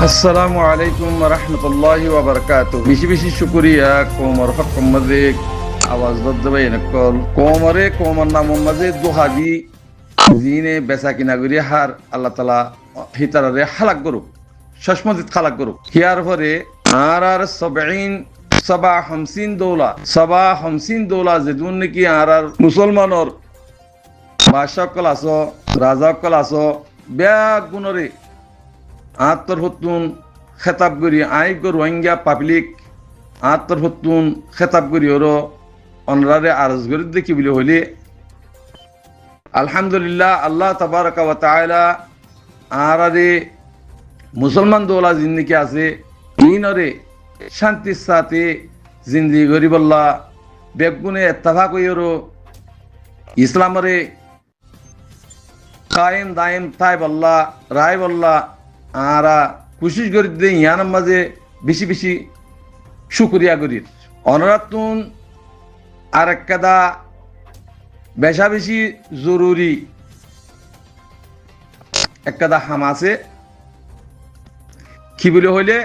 আসসালামু আলাইকুম রহমতুল্লাহি ওয়া বারাকাতুহু। বেশি বেশি শুকরিয়া কোমর হক মাঝে আওয়াজ দদ্দবাই নকল কোমর নাম মাঝে দুহাদি জিনে বেচা কিনা করি হার আল্লাহ তাআলা হিতারে হালাক করুক, শশমজিত হালাক করুক। হিয়ার পরে আর 50 দৌলা যেদুন নাকি আর মুসলমানর বাদশাহকল আছো, রাজাকল আছো, ব্যাগ গুণরে আত্মর হতুন খেতাব করি আইগ রোহিঙ্গা পাবলিক আত্মর হতুন খেতাব করি ওর অনরারে আরজ করি দেখি বলে হইলে আলহামদুলিল্লাহ আল্লাহ তাবারাকা ওয়া তাআলা আরারে মুসলমান দৌলা জিন্দিগি আছে ইনরে শান্তির সাথে জিন্দিগি করি বল্লা বেগুনে ইত্তেফাক হইরো ইসলামরে কায়েম দায়েম তাই বল্লা রায় বল্লা আরা কোশিশ করি দে ইয়ার মাঝে বেশি বেশি শুকরিয়া করি অনরাতুন আর একদা বেশা বেশি জরুরি একদা হামাসে কি বলে হইলে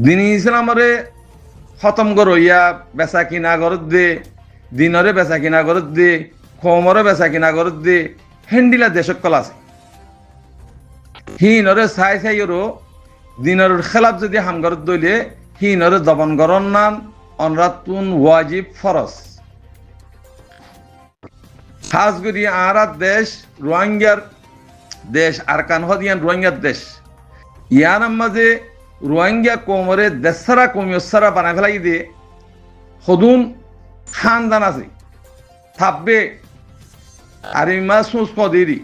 দিন ইসলামরে খতম করো ইয়া বেচা কিনা করত দে দিনরে বেচা কিনা করত দে খমরে বেচা কিনা করত দে হেন্ডিলা দেশকল আছে হিনরে চাই চাইরো দিনের খেলাপ যদি হামগরত দইলে হিনরে দমন গরণ নান অনরাতুন ওয়াজিব ফরজ খাস করি আরা দেশ রোহিঙ্গার দেশ আর কানহদিয়ান রোহিঙ্গার দেশ ইয়ার মাঝে রোহিঙ্গা কোমরে দেশারা কমিয়সারা বানাই ফেলাই দিয়ে সদুন খানদান আছে থাকবে আর ইমা সুস পদেরি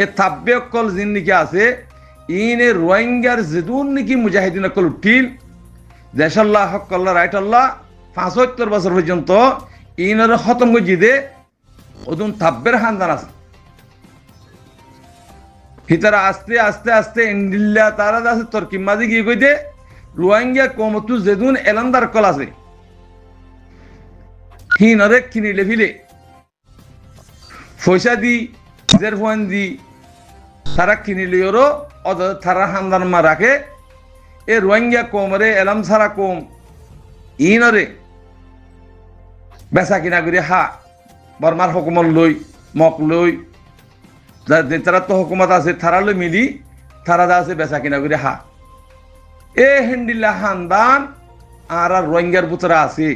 এ থাব্বে অকল জিন্দিগি আছে ইনে রোহিঙ্গার যেদুন নাকি মুজাহিদিন অকল উঠিল দেশাল্লাহ হকল্লা রাইটাল্লাহ 75 বছর পর্যন্ত ইনের খতম করে দে ওদুন থাব্বের খানদান আছে হিতারা আস্তে আস্তে আস্তে ইন্ডিল্লা তারা আছে তর্কি মাঝে গিয়ে কই দে রোহিঙ্গা কমতু যেদুন এলান্দার কল আছে হিনরে কিনিলে ফিলে পয়সা দি নিজের ফোন দি তারা কিনিলেও তারা হান্দান মা রাখে এ রোহিঙ্গা কমরে এলাম সারা কম ইনরে বেচা কিনা করি হা বর্মার হুকুমত লই মক লই তারা তো হুকুমত আছে তারা লই মিলি তারা যা আছে বেচা কিনা করি হা এ হেন্ডিল্লা হান্দান আর রোহিঙ্গার বুতরা আছে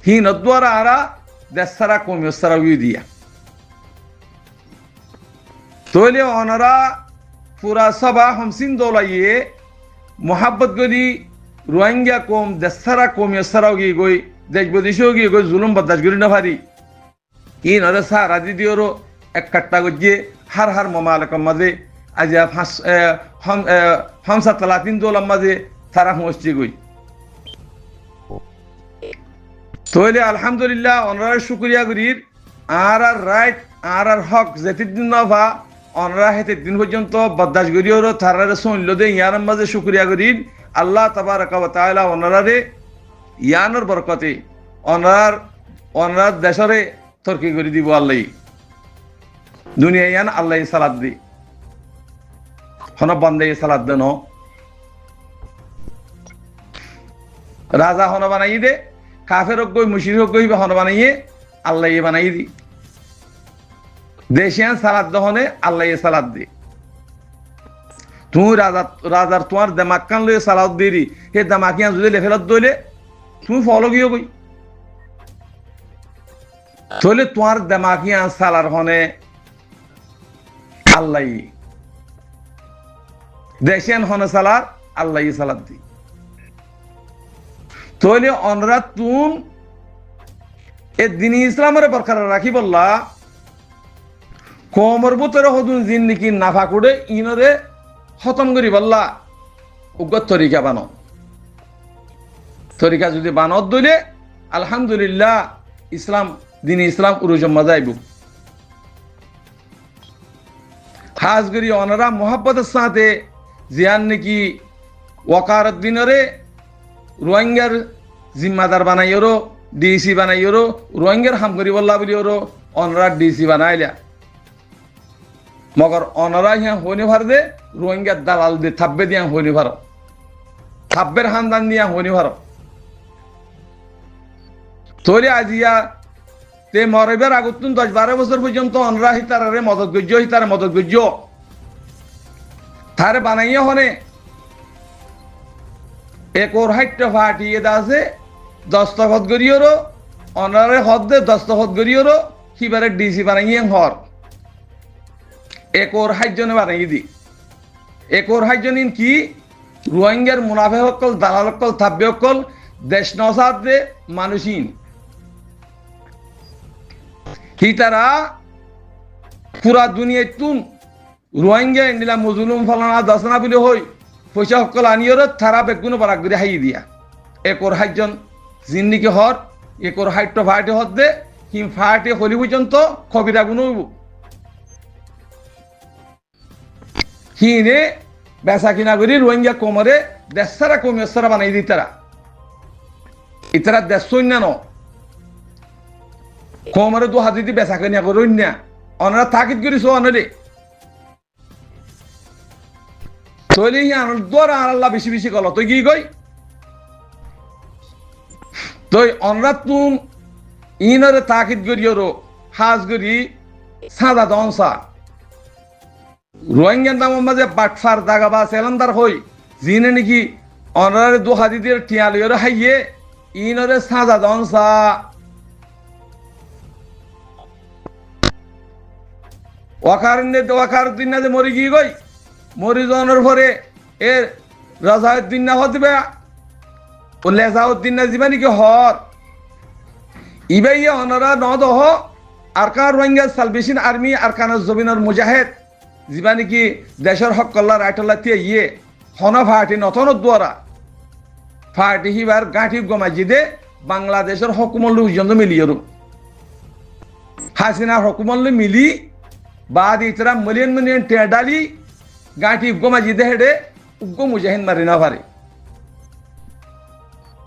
হিনদ্বারা আরা দেশ সারা কমিও সারা দিয়া তোলে অনারা পুরা সভা হামসিন দৌলাইয়ে মোহাব্বত করি রোহিঙ্গা কম দেশারা কমিয়সারাও গিয়ে গই দেশ বিদেশেও গিয়ে গই জুলুম বরদাস্ত করি না পারি ই নরে সারা দিদি ওরও এক কাট্টা গিয়ে হার হার মমালকম মাঝে আজ হামসা 30 দৌলার মাঝে তারা হুঁসছি গই তোলে আলহামদুলিল্লাহ অনারা শুক্রিয়া করির আর রাইট আর হক যেতিদিন নভা অনরা হেতে দিন পর্যন্ত বরদাস্ত করিও তারারে শুনল দে ইয়ার মাঝে শুকরিয়া করিন আল্লাহ তাবারাকা ওয়া তাআলা অনরারে ইয়ানোর বরকতে অনরার দেশরে তরকি করে দিব আল্লাহ দুনিয়া ইয়ান আল্লাহ সালাত দি হন বন্দে সালাত দেন রাজা হন বানাই দে কাফের গই মুশরিক গই হন বানাইয়ে আল্লাহ বানাই দি দেশিয়ান সালাদ দহনে আল্লাহ সালাদ দে তুই রাজার তোমার দেমাক কান লয়ে সালাদ দিরি হে দেমাকিয়ান যদি লেফেলত দইলে তুমি ফলো গিয়ে গই তাহলে তোমার দেমাকিয়ান সালার হনে আল্লাহ দেশিয়ান হনে সালার আল্লাহ সালাদ দি তাহলে অনরা তুম এ দিন ইসলামের বরকরার রাখি বললা কোমর বুতরে হদুন জিন্দিগি নাফা করে ইনরে খতম করি বললা উগ্র তরিকা বানো তরিকা যদি বানত দইলে আলহামদুলিল্লাহ ইসলাম দিন ইসলাম উরুজম্মা যাইব খাস করি অনারা মোহাব্বতের সাথে জিয়ান নাকি ওয়াকারত দিনরে রোহিঙ্গার জিম্মাদার বানাইরো ডিসি বানাইরো রোহিঙ্গার হাম করি বললা বলিওরো অনরা ডিসি বানাইলা মগর অনরা হিয়া হইনে ভার দে রোহিঙ্গার দালাল দিয়ে থাব্বে দিয়া হইনি ভারত থাব্বের হান্দান দিয়া হইনি ভারত তৈরি আজিয়া তে মরবের আগতুন 10-12 বছর পর্যন্ত অনরা হিতারে মদত গজ্য হিতারে মদত গজ্য তারে বানাইয়া হনে এক ওর হাইটটা ফাটিয়ে দাসে দস্তখত গরিয়রো অনারে হদ্দে দস্তখত গরিয়রো হিবারে ডিসি বানাইয়ে হর এক ওর হাইজনে বানাই দি এক ওর হাইজনিন কি রোহিঙ্গার মুনাফে হকল দালাল হকল থাব্বে হকল দেশ নসাদ দে মানুষিন হিতারা পুরা দুনিয়ায় তুন রোহিঙ্গা নিলা মজলুম ফলানা দশনা বলে হই পয়সা হকল আনিয়র থারা বেগুনো বারাক করে হাই দিয়া একর হাইজন জিন্দিকে হর একর হাইট ফাটে হদ দে হিম ফাটে হলি পর্যন্ত কবিরা গুণ হিনে বেচা কিনা করি রোহিঙ্গা কোমরে দেশারা কমিয়সারা বানাই দি তারা ইতারা দেশ সৈন্য ন কোমরে দু হাতি দি বেচা কিনা করুন না অনারা তাকিদ করিস অনরে তৈলি আনন্দ দ্বারা আল্লাহ বেশি বেশি কল তুই কি কই তুই অনরা তুম ইনরে তাকিদ করিয়রো হাজ করি সাদা দনসা রোহিঙ্গার নাম মাঝে বাটফার দাগাবা সেলান্দার হই জিনে নাকি অনরারে দু হাতি দিয়ে টিয়ালিয়রে হাইয়ে ইনরে সাদা দনসা ওয়াকার দিন না যে মরি গিয়ে গই মরি জনের পরে এর রাজাউদ্দিন না হতে ও লেজাউদ্দিন না যাবা নাকি হর ইবাই অনরা নদহ আরকান রোহিঙ্গা সালভেশন আর্মি আরকানের জমিনের মুজাহিদ যাবা নাকি দেশের হক কল্লা রাইটল্লা তে ইয়ে হন ফাটি নতন দ্বারা ফাটি হিবার গাঁঠি গমাজি দে বাংলাদেশের হকুমল্লু পর্যন্ত মিলিয়রু হাসিনার হকুমল্লু মিলি বাদ ইতরা মিলিয়ন মিলিয়ন টেডালি গাঁঠি গমাজি দে হেডে উগ্র মুজাহিদ মারি না পারে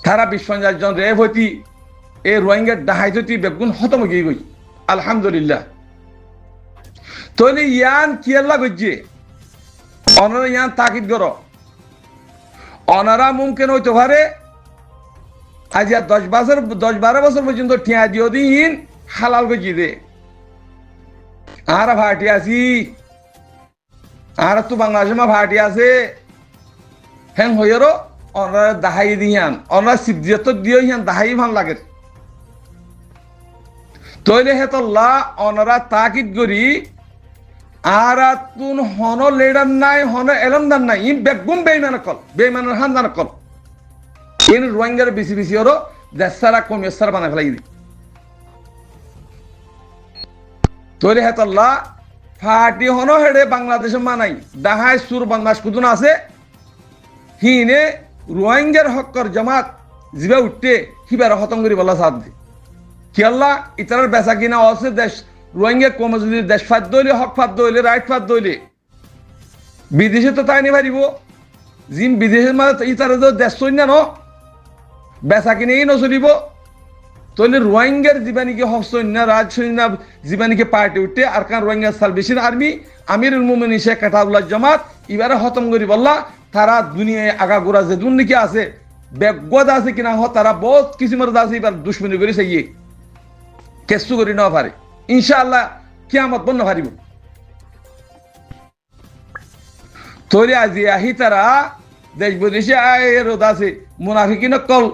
তারা বিশ্বজন রেপ হইতি এ রোহিঙ্গার ডাহাইতি বেগুন হতম গিয়ে গই আলহামদুলিল্লাহ তৈলি ইয়ান কিয়াল্লা গজ্জে অনারা ইয়ান তাকিদ গর অনারা মুমকিন হইতে পারে আজ 10-12 বছর পর্যন্ত ঠিয়া দিও দিন হালাল গজি দে আর ভাটি আছি আর তো বাংলাদেশে মা ভাটি আছে হ্যাং হইরো অনারা দাহাই দিয়ান অনারা সিবজিয়ত দিও ইয়ান দাহাই ভান লাগে তৈলে হেতল্লা অনারা তাকিদ করি আর তুন হন লেডার নাই হন এলমদার নাই ইন বেগুম বেইমান কল বেইমানের হান্দান কল ইন রোহিঙ্গার বেশি বেশি ওর দেশারা কমিয়সার বানাই ফেলাই দি তৈলে হেতল্লা ফাটি হন হেডে বাংলাদেশে মানাই দাহাই সুর বদমাস কুদুন আছে হিনে রোহিঙ্গার হক্কর জামাত জিবা উঠতে হিবার হতম করি বলা সাথ দি কেল্লা ইতার বেচা কিনা আছে দেশ রোহিঙ্গা কমে যদি দেশ ফাদ দইলে হক ফাদ দইলে রাইট ফাদ দইলে বিদেশে তো তাই নি পারিব জিম বিদেশের মানে ইতারে তো দেশ সৈন্য ন বেচা কিনেই নচলিব তইলে রোহিঙ্গার জীবানিকে হক সৈন্য রাজ সৈন্য জীবানিকে পার্টি উঠতে আর কান রোহিঙ্গা সালভেশন আর্মি আমিরুল মুমিনিন শেখ কাটাউল্লাহ জামাত এবারে খতম করি বললা তারা দুনিয়ায় আগাগোড়া যে দুর্নীতি আছে বেগদ আছে কিনা হ তারা বহুত কিসিমের আছে এবার দুশ্মনী করে সেই কেসু করি না পারে ইনশাআল্লাহ কিয়ামত বন্ধ পারিব তোরে আজি আহি তারা দেশ বিদেশে আয় রোদ আছে মুনাফিকিন কল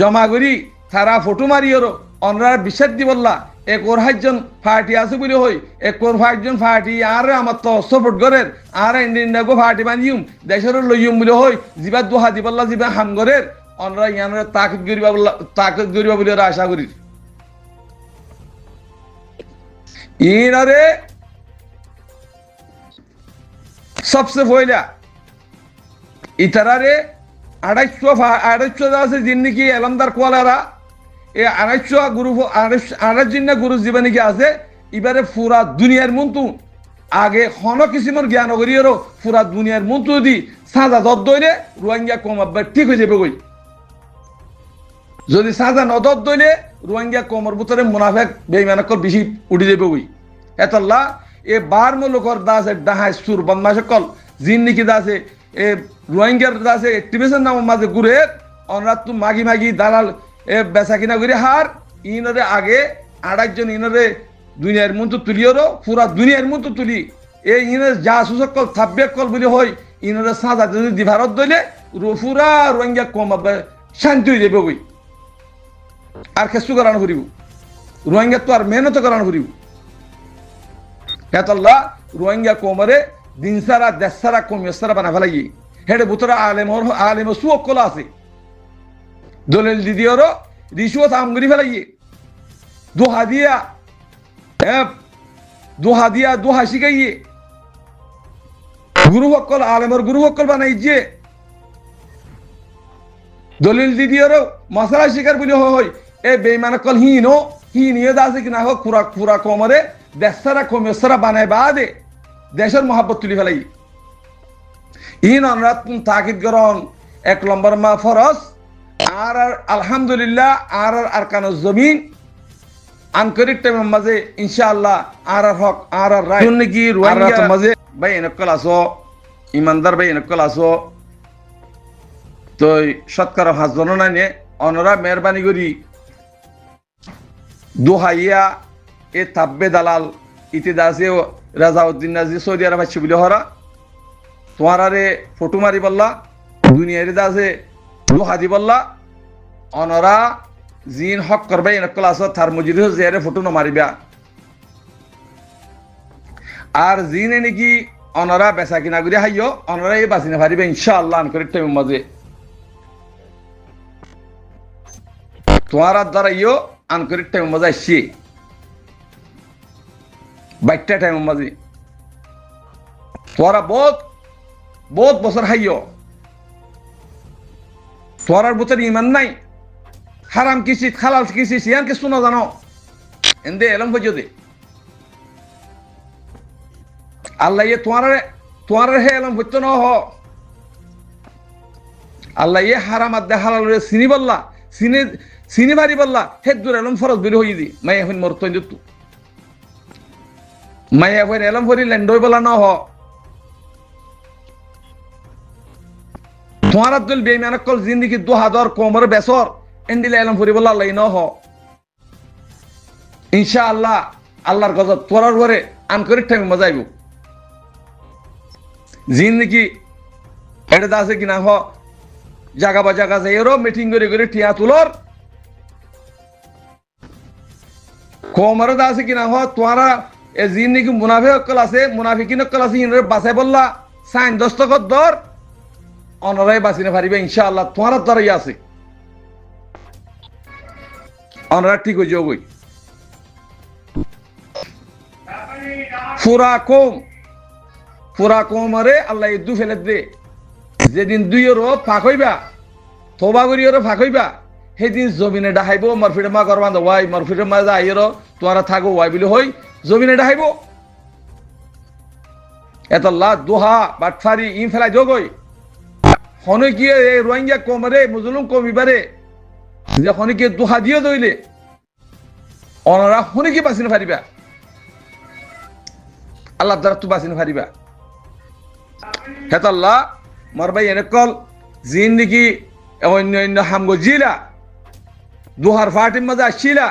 জমা করি তারা ফটো মারিও অনরার বিশ্বাস দি বললা এক ওর হাইজন ফাটি আছে বলে হই এক ওর ফাইজন ফাটি আর আমার তো সাপোর্ট করের আর ইন্ডিয়া গো ফাটি বানিউম দেশের লইম বলে হই জিবা দুহা দি বললা জিবা হাম করের অনরা ইয়ানরে তাকিদ করিবা বলে আশা করি ইনারে सबसे पहला इतरारे 250 আছে জিন্দিগি এলমদার কোয়ালারা এ 250 গ্রুপ 28 জিন্না গুরু জীবনী কি আছে এবারে পুরা দুনিয়ার মন্তু আগে হন কিসিমর জ্ঞান করিয়রো পুরা দুনিয়ার মন্তু দি সাজা দদ দইলে রোহিঙ্গা কমাবে ঠিক হয়ে যাবে কই যদি সাজা নদদ দইলে রোহিঙ্গা কমর ভিতরে মুনাফিক বেঈমানকল বেশি উঠে যাবে কই এতল্লা এ বার মুলকর দাস ডাহাই সুর বদমাশ কল জিন নিকি দাসে এ রোহিঙ্গার দাসে অ্যাক্টিভিশন নাম মাঝে ঘুরে অনরাত তু মাগি মাগি দালাল এ বেচা কিনা করে হার ইনরে আগে আড়াইজন ইনরে দুনিয়ার মতো তুলিওরও পুরা দুনিয়ার মতো তুলি এই ইনের যা সুসকল থাব্যকল বলে হয় ইনরে সাজা যদি দিভারত দইলে পুরা রোহিঙ্গা কম শান্তি হয়ে যাবে ওই আর খেসু করানো করিব রোহিঙ্গা তো আর মেহনত করানো করিব হেতল্লা রোহিঙ্গা কোমরে দিন সারা দেশ সারা কমিয়ে সারা বানা ফেলাই হেডে বুতরা আলেম সুকল আছে দলিল দিদিওরও রিশুয়ত আমগরি ফেলাই দোহা দিয়া দোহা শিখাইয়ে গুরু সকল আলেমর গুরু সকল বানাই যে দলিল দিদিওরও মশলা শিকার বলে হয় এ বেইমানকল হিনিয়ে আছে কিনা হোক পুরা কমরে দেশারা কমেসারা বানায় বাদে দেশের মহাব্বত তুলি ফেলাই ইন অনরাত তাকিদ করন 1 নম্বর মা ফরজ আর আলহামদুলিল্লাহ আর আরকানুজ জমিন আনকরিক টাইমের মাঝে ইনশাআল্লাহ আর হক আর রায় কি রোহিঙ্গা মাঝে ভাই এনেকল আসো ইমানদার ভাই এনেকল আসো তো সৎকার হাজবন নাইনে অনরা মেহরবানি করি দোহাইয়া এ তাব্বে দালাল ইতিদাসে রাজাউদ্দিন নাজি সৌদি আরব আছে বলে হরা তোমার আরে ফটো মারি বললা দুনিয়ারে দাসে দোহা দি বললা অনরা জিন হক করবে এনেকল আসো থার মজিদ জিয়ারে ফটো ন মারিবা আর জিনে নাকি অনরা বেচা কিনা করে হাইও অনরা এই বাঁচিনে পারিবে ইনশাআল্লাহ আনকরিক টাইমের মাঝে তোমার দ্বারা ইও আনকরিক টাইমের মাঝে আসছি বাইকটা টাইমের মাঝে তোরা বহুত বছর হাইও তোরার ভিতরে ইমান নাই হারাম কিসি খালাল কিসি সিয়ান কিছু না জানো এন্দে এলম হইজ দে আল্লাহ ইয়ে তোমার হে এলম হইতো না হ আল্লাহ ইয়ে হারাম আদে হালাল চিনি বললা চিনি মারি বললা হে দূর এলম ফরজ বের হই দি মাই এখন মরতো তু মাই এখন এলম ভরি ল্যান্ডই বলা না হ তোমার আব্দুল বেইমানকল জিন্দিগি 2000 কোমর বেসর এন্ডিলে এলম ভরি বলা আল্লাহ ন হ ইনশাআল্লাহ আল্লাহর গজব তোরার ঘরে আনকরিক টাইমে মজা আইব জিন্দিগি এটা দাসে কিনা হ জাগা বা জাগা যাইরো মিটিং করে টিয়া তুলর কোমর দাসে কিনা হ তোরা এ জিন্দিগি মুনাফিকল আছে মুনাফিকিনকল আছে ইনরে বাঁচাই বললা সাইন দস্তখত দর অনরাই বাঁচিনে পারিবে ইনশাআল্লাহ তোমার দ্বারাই আছে অনরা ঠিক হয়ে যাবই পুরা কোমরে আল্লাহ দু ফেলে দে যেদিন দুইয়েরও ফাঁক হইবা থবা করিয়েরও ফাঁক হইবা সেদিন জমিনে ডাহাইব মরফিটে মা করবান ওয়াই মরফিটে মা যাইয়েরও তোরা থাকো ওয়াই বলে হই জমিনে ডাহাইব এত লা দোহা বাটফারি ইন ফেলাই যোগই হনে কি রোহিঙ্গা কমরে মুজলুম কমিবারে যে হনে কি দোহা দিয়ে দইলে অনারা হনে কি বাঁচিনে পারিবা আল্লাহ দ্বারা তু বাঁচিনে পারিবা হেতাল্লাহ মরবাই এনেকল জিন নাকি অন্য হামগো জিলা দোহার ফাটির মাঝে আসছিলা